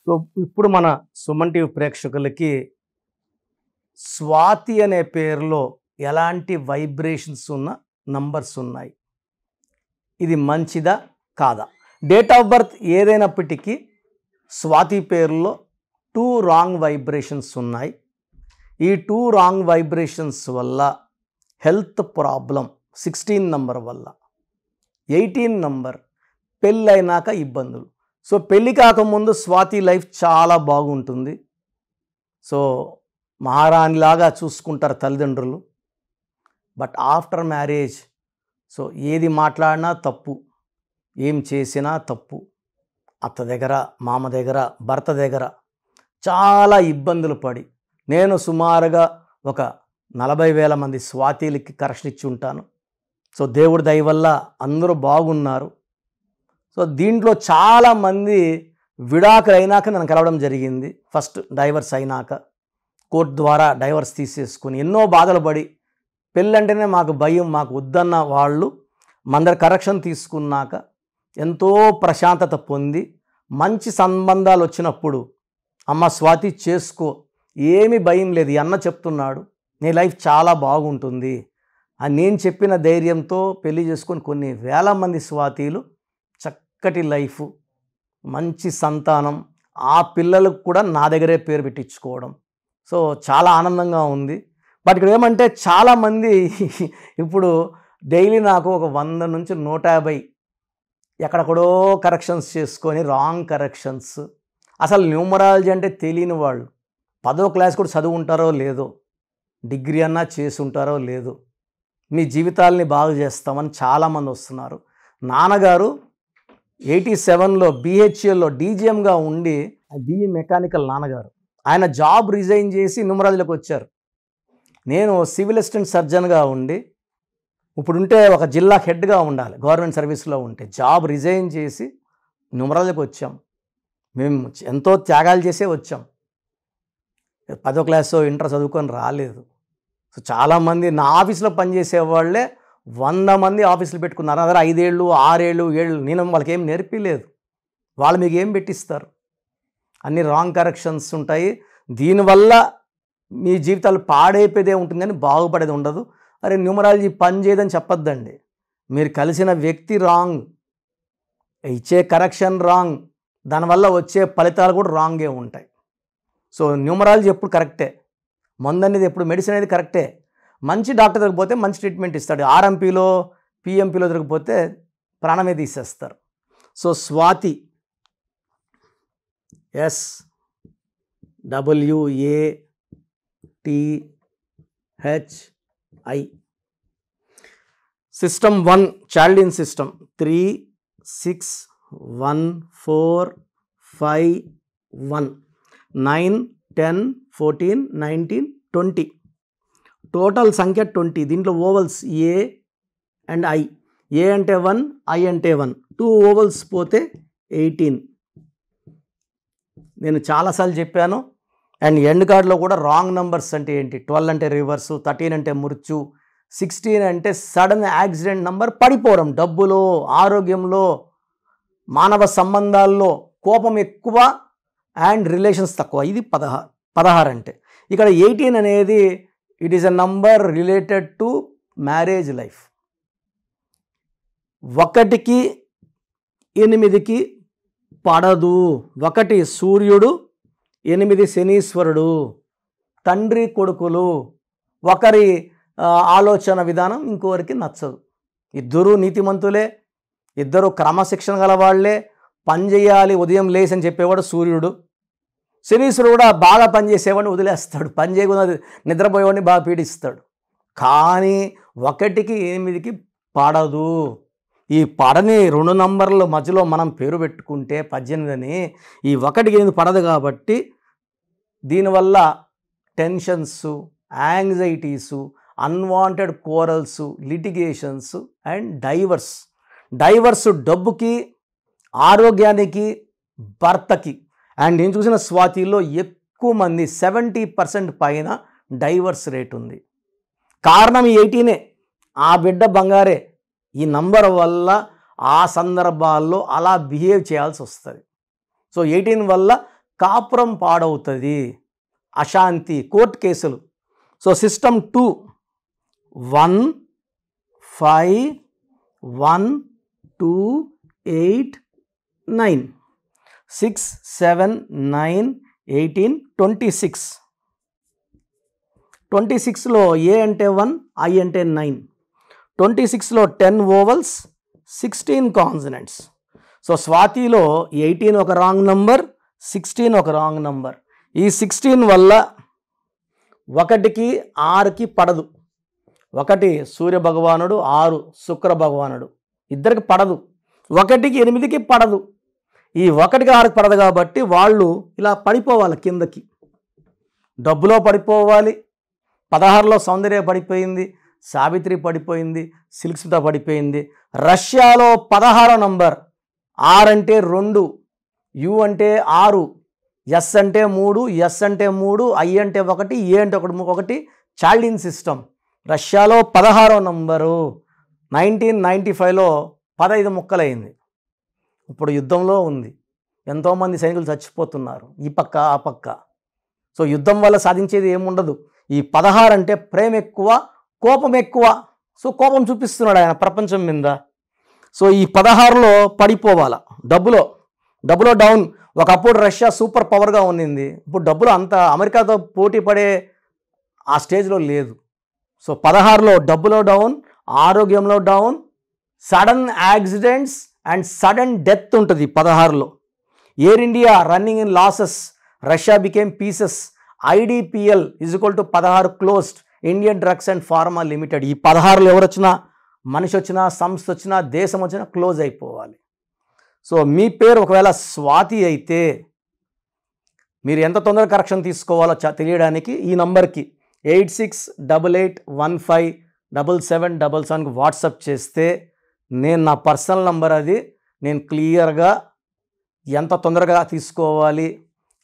So ఇప్పుడు మన Suman TV ప్రేక్షకులకి స్వాతి అనే పేరులో ఎలాంటి వైబ్రేషన్స్ ఉన్న నంబర్స్ ఉన్నాయి, ఇది మంచిదా కాదా? డేట్ ఆఫ్ బర్త్ ఏదైనప్పటికీ స్వాతి పేరులో 2 రాంగ్ వైబ్రేషన్స్ ఉన్నాయి. ఈ 2 రాంగ్ వైబ్రేషన్స్ వల్ల హెల్త్ ప్రాబ్లం 16 నంబర్ వల్ల, 18 నంబర్ పెళ్ళైనాక ఇబ్బందులు. సో పెళ్ళి కాకముందు స్వాతి లైఫ్ చాలా బాగుంటుంది. సో మహారాణిలాగా చూసుకుంటారు తల్లిదండ్రులు. బట్ ఆఫ్టర్ మ్యారేజ్ సో ఏది మాట్లాడినా తప్పు, ఏం చేసినా తప్పు. అత్త దగ్గర, మామ దగ్గర, భర్త దగ్గర చాలా ఇబ్బందులు పడి నేను సుమారుగా ఒక 40,000 మంది స్వాతీలకి కరెక్షన్ ఇచ్చి ఉంటాను. సో దేవుడి దయ వల్ల అందరూ బాగున్నారు. సో దీంట్లో చాలామంది విడాకులు అయినాక నన్ను కలవడం జరిగింది. ఫస్ట్ డైవర్స్ అయినాక కోర్టు ద్వారా డైవర్స్ తీసేసుకుని ఎన్నో బాధలు పడి, పెళ్ళంటేనే మాకు భయం, మాకు వద్దన్న వాళ్ళు మందరి కరెక్షన్ తీసుకున్నాక ఎంతో ప్రశాంతత పొంది మంచి సంబంధాలు వచ్చినప్పుడు అమ్మ స్వాతి చేసుకో, ఏమీ భయం లేదు, ఈ అన్న చెప్తున్నాడు నీ లైఫ్ చాలా బాగుంటుంది అని నేను చెప్పిన ధైర్యంతో పెళ్లి చేసుకొని కొన్ని వేల మంది స్వాతీలు చక్కటి లైఫ్, మంచి సంతానం, ఆ పిల్లలకు కూడా నా దగ్గరే పేరు పెట్టించుకోవడం. సో చాలా ఆనందంగా ఉంది. బట్ ఇక్కడ ఏమంటే చాలామంది ఇప్పుడు డైలీ నాకు ఒక 100 నుంచి 150 ఎక్కడెక్కడో కరెక్షన్స్ చేసుకొని రాంగ్ కరెక్షన్స్. అసలు న్యూమరాలజీ అంటే తెలియని వాళ్ళు 10వ క్లాస్ కూడా చదువు ఉంటారో లేదో, డిగ్రీ అన్నా చేసి ఉంటారో లేదో, మీ జీవితాలని బాగు చేస్తామని చాలామంది వస్తున్నారు. నాన్నగారు 87లో BHELలో డీజీఎంగా ఉండి, BE మెకానికల్ నాన్నగారు, ఆయన జాబ్ రిజైన్ చేసి న్యూమరాలజీలోకి వచ్చారు. నేను సివిల్ అసిస్టెంట్ సర్జన్గా ఉండి, ఇప్పుడుంటే ఒక జిల్లా హెడ్గా ఉండాలి గవర్నమెంట్ సర్వీస్లో ఉంటే, జాబ్ రిజైన్ చేసి న్యూమరాలజీకి వచ్చాం. మేము ఎంతో త్యాగాలు చేసే వచ్చాం. 10వ క్లాస్ ఇంటర్ చదువుకొని రాలేదు. సో చాలామంది నా ఆఫీస్లో పనిచేసే వాళ్ళే 100 మంది ఆఫీసులు పెట్టుకున్నారు. అదే 5 ఏళ్ళు 6 ఏళ్ళు 7 ఏళ్ళు నేను వాళ్ళకి ఏం నేర్పిలేదు. వాళ్ళు మీకు ఏం పెట్టిస్తారు? అన్ని రాంగ్ కరెక్షన్స్ ఉంటాయి. దీనివల్ల మీ జీవితాలు పాడైపోయేదే ఉంటుంది కానీ బాగుపడేది ఉండదు. అరే న్యూమరాలజీ పని చేయదని చెప్పొద్దండి. మీరు కలిసిన వ్యక్తి రాంగ్, ఇచ్చే కరెక్షన్ రాంగ్, దానివల్ల వచ్చే ఫలితాలు కూడా రాంగే ఉంటాయి. సో న్యూమరాలజీ ఎప్పుడు కరెక్టే, మందు అనేది ఎప్పుడు, మెడిసిన్ అనేది కరెక్టే. మంచి డాక్టర్ దొరికిపోతే మంచి ట్రీట్మెంట్ ఇస్తాడు. RMPలో PMPలో దొరికిపోతే ప్రాణమే తీసేస్తారు. So Swathi SWATHI system 1 Chaldean system 3 6 1 4 5 1 9 10 14 19 20 total సంఖ్య 20. దీంట్లో ovals A and I. A అంటే 1, I అంటే 1, 2 ఓవల్స్ పోతే 18. నేను చాలాసార్లు చెప్పాను. అండ్ ఎండ్ కార్డ్లో కూడా రాంగ్ నంబర్స్ అంటే ఏంటి, 12 అంటే రివర్సు, 13 అంటే మృత్యు, 16 అంటే సడన్ యాక్సిడెంట్ నంబర్, పడిపోవడం, డబ్బులో, ఆరోగ్యంలో, మానవ సంబంధాల్లో కోపం ఎక్కువ అండ్ రిలేషన్స్ తక్కువ. ఇది 16 అంటే. ఇక్కడ 18 అనేది it is a number related to marriage life. 1కి 8కి పడదు. 1 సూర్యుడు, 8 శనీశ్వరుడు, తండ్రి కొడుకులు, ఒకరి ఆలోచన విధానం ఇంకొకరికి నచ్చదు. ఇద్దరు నీతిమంతులే, ఇద్దరు క్రమశిక్షణ గల వాళ్ళే, పని చేయాలి ఉదయం లేసి అని చెప్పేవాడు సూర్యుడు. శనీశ్వరుడు కూడా బాగా పనిచేసేవాడిని వదిలేస్తాడు, పని చేయకుండా నిద్రపోయేవాడిని బాగా పీడిస్తాడు. కానీ 1కి 8కి పడదు. ఈ పడని 2 నంబర్ల మధ్యలో మనం పేరు పెట్టుకుంటే 18 అని, ఈ 1కి 8 పడదు కాబట్టి దీనివల్ల tensions, anxieties, unwanted quarrels, litigations and divorce డబ్బుకి, ఆరోగ్యానికి, భర్తకి. అండ్ నేను చూసిన స్వాతిలో ఎక్కువ మంది 70% పైన డైవర్స్ రేట్ ఉంది. కారణం ఈ 18. ఆ బిడ్డ బంగారే. ఈ నంబర్ వల్ల ఆ సందర్భాల్లో అలా బిహేవ్ చేయాల్సి వస్తుంది. సో 18 వల్ల కాపురం పాడవుతుంది, అశాంతి, కోర్టు కేసులు. So system 2 1 5 1 2 8 9 6 7 9 18 26. 26లో ఏ అంటే 1, ఐ అంటే 9. 26లో 10 ఓవల్స్, 16 కాన్సనెంట్స్. సో స్వాతిలో 18 ఒక రాంగ్ నంబర్, 16 ఒక రాంగ్ నంబర్. ఈ 16 వల్ల 1కి 6కి పడదు. 1 సూర్య భగవానుడు, 6 శుక్ర భగవానుడు, ఇద్దరికి పడదు. 1కి 8కి పడదు. ఈ 1కి 6కి పడదు కాబట్టి వాళ్ళు ఇలా పడిపోవాలి కిందకి. డబ్బులో పడిపోవాలి. 16లో సౌందర్య పడిపోయింది, సావిత్రి పడిపోయింది, సిల్క్ స్మిత పడిపోయింది. రష్యాలో 16వ నంబర్, ఆర్ అంటే 2, యు అంటే 6, ఎస్ అంటే 3, ఎస్ అంటే 3, ఐ అంటే 1, ఏ అంటే 1. Chaldean system. రష్యాలో 16వ నంబరు 1995లో 15 ముక్కలైంది. ఇప్పుడు యుద్ధంలో ఉంది. ఎంతోమంది సైనికులు చచ్చిపోతున్నారు ఈ పక్క ఆ పక్క. సో యుద్ధం వల్ల సాధించేది ఏముండదు. ఈ 16 అంటే ప్రేమ ఎక్కువ, కోపం ఎక్కువ. సో కోపం చూపిస్తున్నాడు ఆయన ప్రపంచం మీద. సో ఈ 16లో పడిపోవాల. డబ్బులో డౌన్. ఒకప్పుడు రష్యా సూపర్ పవర్గా ఉన్నింది. ఇప్పుడు డబ్బులు అంత అమెరికాతో పోటీ పడే ఆ స్టేజ్లో లేదు. సో 16లో డబ్బులో డౌన్, ఆరోగ్యంలో down, sudden accidents and sudden death ఉంటుంది 16లో. Air India running in losses, Russia became pieces. IDPL = 16 closed, Indian drugs and pharma limited. ఈ 16లో ఎవరు వచ్చినా, మనిషి వచ్చినా, సంస్థ వచ్చినా, దేశం వచ్చినా క్లోజ్ అయిపోవాలి. సో మీ పేరు ఒకవేళ స్వాతి అయితే మీరు ఎంత తొందరగా కరెక్షన్ తీసుకోవాలో తెలియడానికి ఈ నంబర్కి 8688157777కి వాట్సాప్ చేస్తే నేను నా పర్సనల్ నంబర్ అది, నేను క్లియర్గా ఎంత తొందరగా తీసుకోవాలి,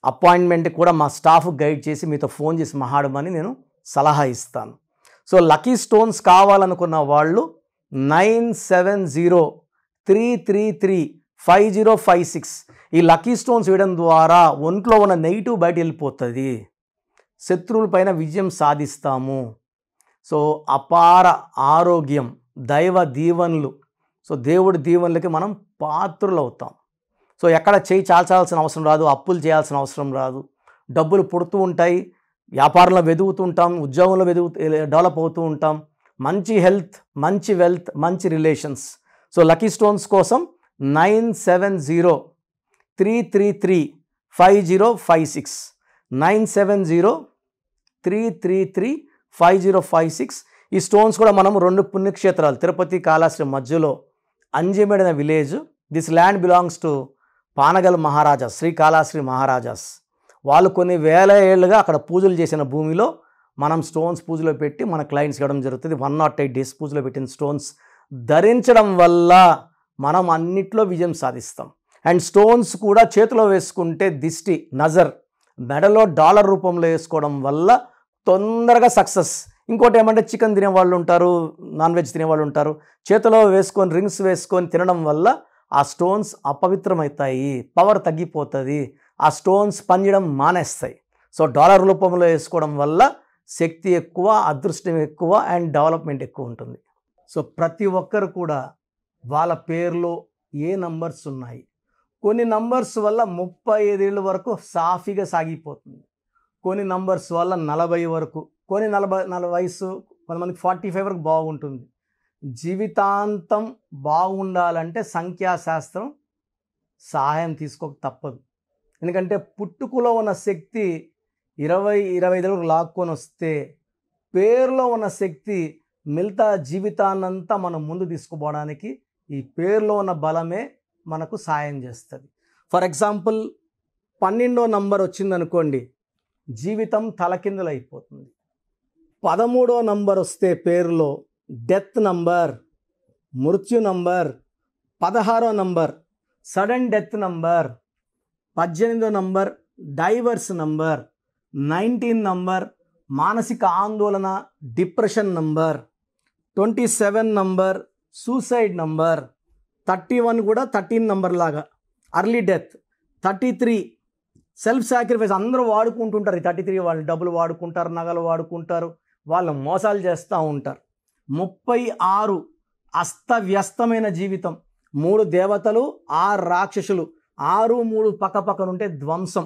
అపాయింట్మెంట్ కూడా మా స్టాఫ్ గైడ్ చేసి మీతో ఫోన్ చేసి మాట్లాడమని నేను సలహా ఇస్తాను. సో లక్కీ స్టోన్స్ కావాలనుకున్న వాళ్ళు 9703335056 ఈ లక్కీ స్టోన్స్ వేయడం ద్వారా ఒంట్లో ఉన్న నెగిటివ్ బయట వెళ్ళిపోతుంది. శత్రువుల పైన విజయం సాధిస్తాము. సో అపార ఆరోగ్యం, దైవ దీవెనలు, సో దేవుడి దీవెనలకి మనం పాత్రులు అవుతాం. సో ఎక్కడ చేయి చాల్చాల్సిన అవసరం రాదు, అప్పులు చేయాల్సిన అవసరం రాదు. డబ్బులు పుడుతూ ఉంటాయి, వ్యాపారంలో వెదుగుతూ ఉంటాం, ఉద్యోగంలో డెవలప్ అవుతూ ఉంటాం. మంచి హెల్త్, మంచి వెల్త్, మంచి రిలేషన్స్. సో లక్కీ స్టోన్స్ కోసం 9703335056 9703335056. ఈ స్టోన్స్ కూడా మనం 2 పుణ్యక్షేత్రాలు, తిరుపతి కాళహస్తి మధ్యలో అంజిమెడిన village. This land belongs to Panagal maharajas, Shri Kalahasti maharajas. వాళ్ళు కొన్ని వేల ఏళ్ళుగా అక్కడ పూజలు చేసిన భూమిలో మనం స్టోన్స్ పూజలో పెట్టి మన క్లయింట్స్ ఇవ్వడం జరుగుతుంది. 108 డేస్ పూజలో పెట్టిన స్టోన్స్ ధరించడం వల్ల మనం అన్నిట్లో విజయం సాధిస్తాం. అండ్ స్టోన్స్ కూడా చేతిలో వేసుకుంటే దిష్టి, నజర్, మెడలో డాలర్ రూపంలో వేసుకోవడం వల్ల తొందరగా సక్సెస్. ఇంకోటి ఏమంటే చికెన్ తినేవాళ్ళు ఉంటారు, నాన్ వెజ్ తినేవాళ్ళు ఉంటారు. చేతిలో వేసుకొని రింగ్స్ వేసుకొని తినడం వల్ల ఆ స్టోన్స్ అపవిత్రమవుతాయి, పవర్ తగ్గిపోతుంది, ఆ స్టోన్స్ పనిచేయడం మానేస్తాయి. సో డాలర్ రూపంలో వేసుకోవడం వల్ల శక్తి ఎక్కువ, అదృష్టం ఎక్కువ అండ్ డెవలప్మెంట్ ఎక్కువ ఉంటుంది. సో ప్రతి ఒక్కరు కూడా వాళ్ళ పేరులో ఏ నంబర్స్ ఉన్నాయి, కొన్ని నంబర్స్ వల్ల 35 ఏళ్ళ వరకు సాఫీగా సాగిపోతుంది, కొన్ని నంబర్స్ వల్ల 40 వరకు, కొన్ని 40 వయసు, కొంతమందికి 45 వరకు బాగుంటుంది. జీవితాంతం బాగుండాలంటే సంఖ్యాశాస్త్రం సహాయం తీసుకోక తప్పదు. ఎందుకంటే పుట్టుకలో ఉన్న శక్తి 20-25 వరకు లాక్కొని వస్తే పేరులో ఉన్న శక్తి మిగతా జీవితాన్నంతా మనం ముందు తీసుకుపోవడానికి ఈ పేరులో ఉన్న బలమే మనకు సాయం చేస్తుంది. ఫర్ ఎగ్జాంపుల్ 12వ నంబర్ వచ్చిందనుకోండి, జీవితం తలకిందులు అయిపోతుంది. 13వ నంబర్ వస్తే పేరులో డెత్ నంబర్, మృత్యు నంబర్. 16వ నంబర్ సడన్ డెత్ నంబర్. 18వ నంబర్ డైవర్స్ నంబర్. 19 నంబర్ మానసిక ఆందోళన, depression number. 27 number suicide number. 31 కూడా 13 నంబర్ లాగా అర్లీ డెత్. 33 సెల్ఫ్ సాక్రిఫైస్ అందరూ వాడుకుంటుంటారు. ఈ 33 వాళ్ళు డబ్బులు వాడుకుంటారు, నగలు వాడుకుంటారు, వాళ్ళు మోసాలు చేస్తూ ఉంటారు. 36 అస్తవ్యస్తమైన జీవితం, 3 దేవతలు 6 రాక్షసులు, 6 3 పక్కనుంటే ధ్వంసం.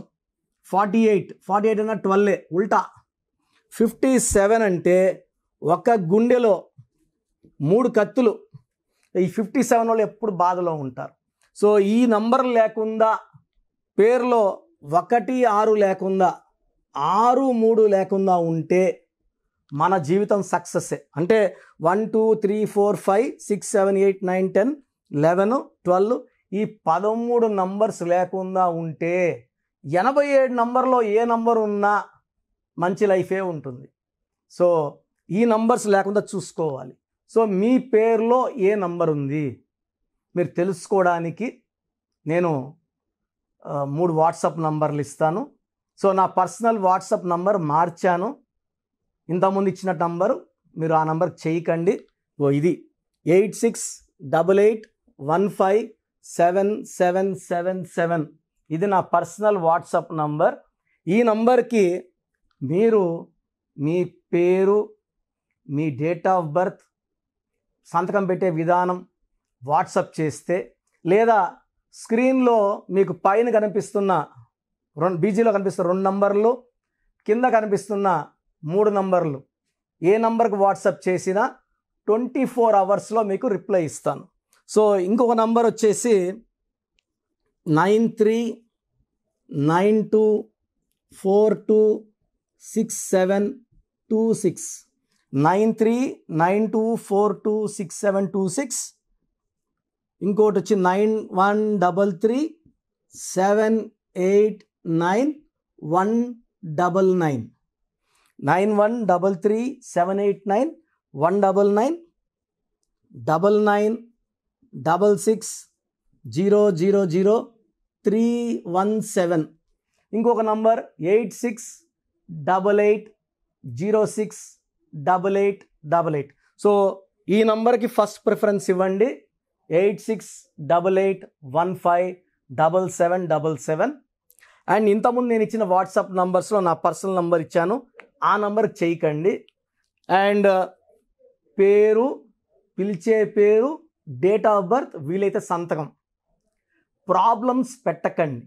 48 అన్న 12 ఉల్టా. 57 అంటే ఒక గుండెలో 3 కత్తులు. ఈ 57 వాళ్ళు ఎప్పుడు బాధలో ఉంటారు. సో ఈ నంబర్ లేకుండా, పేరులో 1 6 లేకుండా, 6 3 లేకుండా ఉంటే మన జీవితం సక్సెస్సే. అంటే 1 2 3 4 5 6 7 8 9 10 11 12 ఈ 13 నంబర్స్ లేకుండా ఉంటే 87 నంబర్లో ఏ నంబర్ ఉన్నా మంచి లైఫే ఉంటుంది. సో ఈ నంబర్స్ లేకుండా చూసుకోవాలి. సో మీ పేరులో ఏ నంబర్ ఉంది మీరు తెలుసుకోవడానికి నేను 3 వాట్సాప్ నంబర్లు ఇస్తాను. సో నా పర్సనల్ వాట్సాప్ నంబర్ మార్చాను. ఇంతకుముందు ఇచ్చిన నంబరు మీరు ఆ నంబర్కి చేయకండి. ఇది 8688157777. ఇది నా పర్సనల్ వాట్సాప్ నంబర్. ఈ నంబర్కి మీరు మీ పేరు, మీ డేట్ ఆఫ్ బర్త్, సంతకం పెట్టే విధానం వాట్సాప్ చేస్తే, లేదా స్క్రీన్లో మీకు పైన కనిపిస్తున్న బీజీలో కనిపిస్తున్న 2 నంబర్లు, కింద కనిపిస్తున్న 3 నంబర్లు ఏ నంబర్కి వాట్సాప్ చేసినా 24 అవర్స్లో మీకు రిప్లై ఇస్తాను. సో ఇంకొక నంబర్ వచ్చేసి 9392426726 9392426726. ఇంకోటి వచ్చి 9133789199 9133789199 9966000317. ఇంకొక నంబర్ 8688068888. సో ఈ నంబర్కి ఫస్ట్ ప్రిఫరెన్స్ ఇవ్వండి. 8688157777. అండ్ ఇంతకుముందు నేను ఇచ్చిన వాట్సాప్ నంబర్స్లో నా పర్సనల్ నంబర్ ఇచ్చాను, ఆ నంబర్కి చేయకండి. అండ్ పేరు, పిలిచే పేరు, డేట్ ఆఫ్ బర్త్, వీలైతే సంతకం. ప్రాబ్లమ్స్ పెట్టకండి.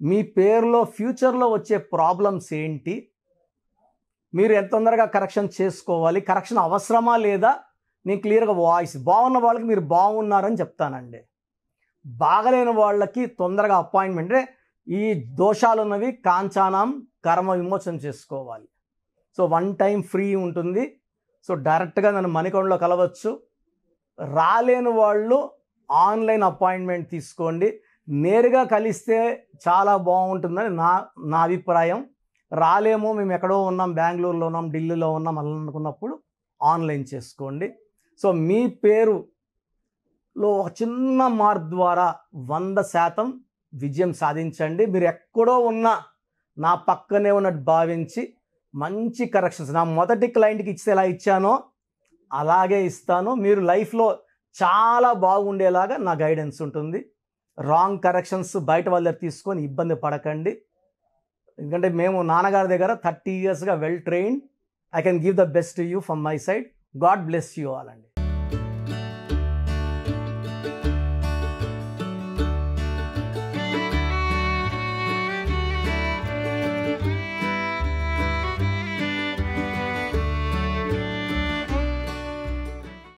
మీ పేరులో ఫ్యూచర్లో వచ్చే ప్రాబ్లమ్స్ ఏంటి, మీరు ఎంత తొందరగా కరెక్షన్ చేసుకోవాలి, కరెక్షన్ అవసరమా లేదా, నేను క్లియర్గా వాయిస్ బాగున్న వాళ్ళకి మీరు బాగున్నారని చెప్తానండి. బాగలేని వాళ్ళకి తొందరగా అపాయింట్మెంట్, అంటే ఈ దోషాలు ఉన్నవి కాంచానం కర్మ విమోచన చేసుకోవాలి. సో 1 టైం ఫ్రీ ఉంటుంది. సో డైరెక్ట్గా నన్ను మణికొండలో కలవచ్చు. రాలేని వాళ్ళు ఆన్లైన్ అపాయింట్మెంట్ తీసుకోండి. నేరుగా కలిస్తే చాలా బాగుంటుందని నా అభిప్రాయం. రాలేమో, మేము ఎక్కడో ఉన్నాం, బెంగళూరులో ఉన్నాం, ఢిల్లీలో ఉన్నాం అలా అనుకున్నప్పుడు ఆన్లైన్ చేసుకోండి. సో మీ పేరులో ఒక చిన్న మార్పు ద్వారా 100% విజయం సాధించండి. మీరు ఎక్కడో ఉన్నా నా పక్కనే ఉన్నట్టు భావించి మంచి కరెక్షన్స్, నా మొదటి క్లయింట్కి ఇస్తే ఎలా ఇచ్చానో అలాగే ఇస్తాను. మీరు లైఫ్లో చాలా బాగుండేలాగా నా గైడెన్స్ ఉంటుంది. రాంగ్ కరెక్షన్స్ బయట వాళ్ళ దగ్గర తీసుకొని ఇబ్బంది పడకండి. ఎందుకంటే మేము నాన్నగారి దగ్గర 30 yearsగా well trained. I can give the best to you from my side. God bless you all అండి.